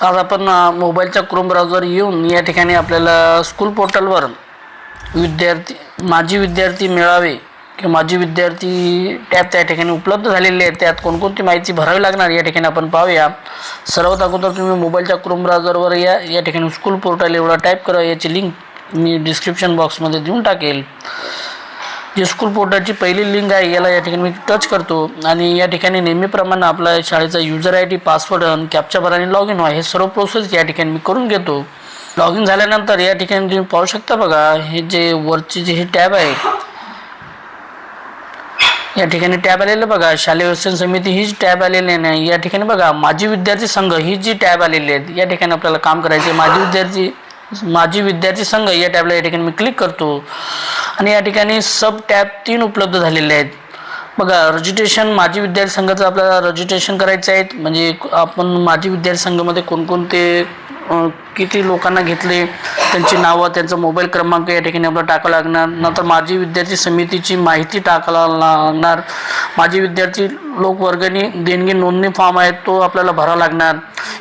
आज आपण मोबाईलच्या क्रोम ब्राउझर येऊन या ठिकाणी आपल्याला स्कूल पोर्टलवर माझी विद्यार्थी मेळावे किंवा माझी विद्यार्थी टॅब त्या ठिकाणी उपलब्ध झालेले आहेत। त्यात कोणकोणती माहिती भरावी लागणार या ठिकाणी आपण पाहूया। सर्वात अगोदर तुम्ही मोबाईलच्या क्रोम ब्राउझरवर या ठिकाणी स्कूल पोर्टल एवढा टाईप करा। याची लिंक मी डिस्क्रिप्शन बॉक्समध्ये देऊन टाकेल। जी स्कूल पोर्टलची पहिली लिंक आहे याला या ठिकाणी मी टच करतो आणि या ठिकाणी नेहमीप्रमाणे आपला शाळेचा यूजर आय डी, पासवर्ड आणि कॅप्चा भर आणि लॉग इन व्हा हे सर्व प्रोसेस या ठिकाणी मी करून घेतो। लॉग इन झाल्यानंतर या ठिकाणी तुम्ही पाहू शकता बघा, हे जे वरची हे टॅब आहे या ठिकाणी टॅब आलेलं बघा, शालेय व्यवस्थापन समिती हीच टॅब आलेली नाही। या ठिकाणी बघा माझी विद्यार्थी संघ ही जी टॅब आलेली आहे या ठिकाणी आपल्याला काम करायचे। माझी विद्यार्थी संघ या टॅबला या ठिकाणी मी क्लिक करतो आणि या ठिकाणी सब टॅब 3 उपलब्ध झालेले आहेत बघा। रजिस्ट्रेशन माझी विद्यार्थी संघाचं आपल्याला रजिस्ट्रेशन करायचं आहे, म्हणजे आपण माझी विद्यार्थी संघामध्ये कोणकोणते किती लोकांना घेतले, त्यांची नावं, त्यांचा मोबाईल क्रमांक या ठिकाणी आपल्याला टाकावं लागणार। नंतर माझी विद्यार्थी समितीची माहिती टाकायला लागणार। माझी विद्यार्थी लोकवर्गणी देणगी नोंदणी फॉर्म आहे तो आपल्याला भरावा लागणार।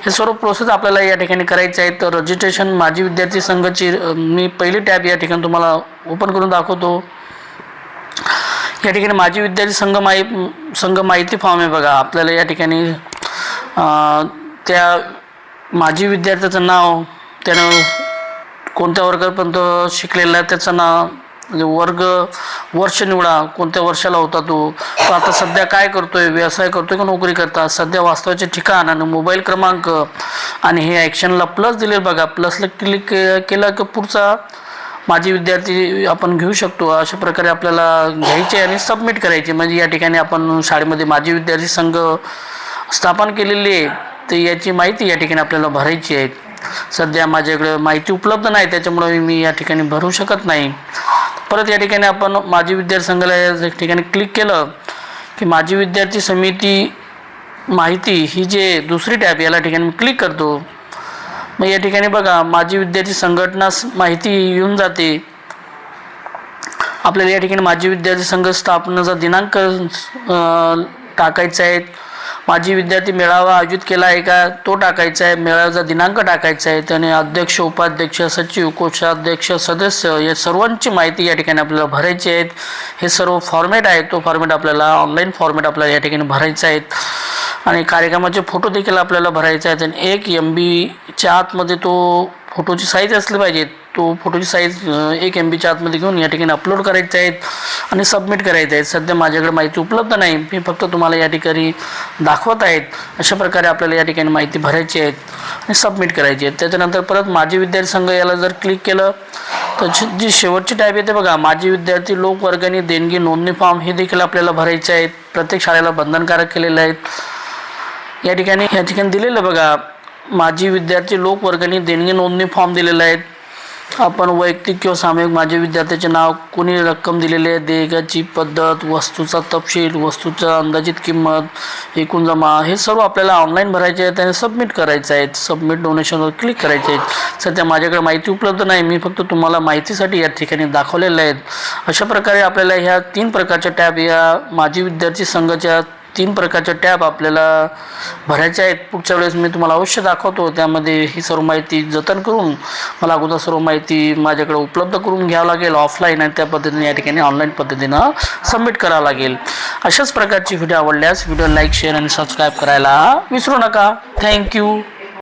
हे सर्व प्रोसेस आपल्याला या ठिकाणी करायचे आहे। तर रजिस्ट्रेशन माझी विद्यार्थी संघाची मी पहिली टॅब या ठिकाणी तुम्हाला ओपन करून दाखवतो। या ठिकाणी माझी विद्यार्थी संघ माहिती फॉर्म आहे बघा। आपल्याला या ठिकाणी त्या माझी विद्यार्थ्याचं नाव, त्यानं कोणत्या वर्गापर्यंत शिकलेला आहे त्याचं नाव, म्हणजे वर्ष निवडा, कोणत्या वर्षाला होता तो आता सध्या काय करतोय, व्यवसाय करतोय का नोकरी करता, सध्या वास्तवाचे ठिकाण आणि मोबाईल क्रमांक आणि हे ॲक्शनला प्लस दिले बघा। प्लसला क्लिक केलं की पुढचा माझी विद्यार्थी आपण घेऊ शकतो। अशा प्रकारे आपल्याला घ्यायचे आणि सबमिट करायचे, म्हणजे या ठिकाणी आपण शाळेमध्ये माझी विद्यार्थी संघ स्थापन केलेली आहे तर याची माहिती या ठिकाणी आपल्याला भरायची आहे। सध्या माझ्याकडे माहिती उपलब्ध नाही त्याच्यामुळे मी या ठिकाणी भरू शकत नाही। परत या ठिकाणी आपण माझी विद्यार्थी संघाला या ठिकाणी क्लिक केलं की माझी विद्यार्थी समिती माहिती ही जे दुसरी टॅब याला ठिकाणी मी क्लिक करतो। मग या ठिकाणी बघा माझी विद्यार्थी संघटना माहिती येऊन जाते। आपल्याला या ठिकाणी माझी विद्यार्थी संघ स्थापनेचा दिनांक टाकायचा आहे। माझी विद्यार्थी मेळावा आयोजित केला आहे का तो टाकायचा आहे, मेळाव्याचा दिनांक टाकायचा आहे, त्याने अध्यक्ष, उपाध्यक्ष, सचिव, कोषाध्यक्ष, सदस्य या सर्वांची माहिती या ठिकाणी आपल्याला भरायची आहे। हे सर्व फॉर्मॅट आहे, तो फॉर्मॅट आपल्याला ऑनलाईन फॉर्मॅट आपल्याला या ठिकाणी भरायचा आहे आणि कार्यक्रमाचे फोटो देखील आपल्याला भरायचे आहेत आणि 1 MBच्या आतमध्ये तो फोटोची साईज असली पाहिजे। तो फोटोची साईज 1 MBच्या आतमध्ये घेऊन या ठिकाणी अपलोड करायचे आहेत आणि सबमिट करायचे आहेत। सध्या माझ्याकडे माहिती उपलब्ध नाही, मी फक्त तुम्हाला या ठिकाणी दाखवत आहेत। अशा प्रकारे आपल्याला या ठिकाणी माहिती भरायची आहे आणि सबमिट करायची आहे। त्याच्यानंतर परत माझी विद्यार्थी संघ याला जर क्लिक केलं तर जी शेवटची टाईप येते बघा, माझी विद्यार्थी लोकवर्गणी देणगी नोंदणी फॉर्म हे देखील आपल्याला भरायचे आहेत। प्रत्येक शाळेला बंधनकारक केलेले आहेत। या ठिकाणी दिलेलं बघा, माझी विद्यार्थी लोकवर्गणी देणगी नोंदणी फॉर्म दिलेला आहे। आपण वैयक्तिक किंवा सामूहिक माझ्या विद्यार्थ्याचे नाव, कोणी रक्कम दिलेली आहे, देयकाची पद्धत, वस्तूचा तपशील, वस्तूचा अंदाजित किंमत, एकूण जमा हे सर्व आपल्याला ऑनलाईन भरायचे आहेत आणि सबमिट करायचं आहे। सबमिट डोनेशनवर क्लिक करायचे आहे। सध्या माझ्याकडे माहिती उपलब्ध नाही, मी फक्त तुम्हाला माहितीसाठी या ठिकाणी दाखवलेलं आहेत। अशा प्रकारे आपल्याला ह्या 3 प्रकारच्या टॅब या माझी विद्यार्थी संघाच्या 3 प्रकारच्या टॅब आपल्याला भरायच्या आहेत। पुढच्या वेळेस मी तुम्हाला अवश्य दाखवतो, त्यामध्ये ही सर्व माहिती जतन करून मला अगोदर सर्व माहिती माझ्याकडे उपलब्ध करून घ्यावं लागेल ऑफलाईन आणि त्या पद्धतीने या ठिकाणी ऑनलाईन पद्धतीनं सबमिट करावं लागेल। अशाच प्रकारची व्हिडिओ आवडल्यास व्हिडिओ लाईक, शेअर आणि सबस्क्राईब करायला विसरू नका। थँक्यू।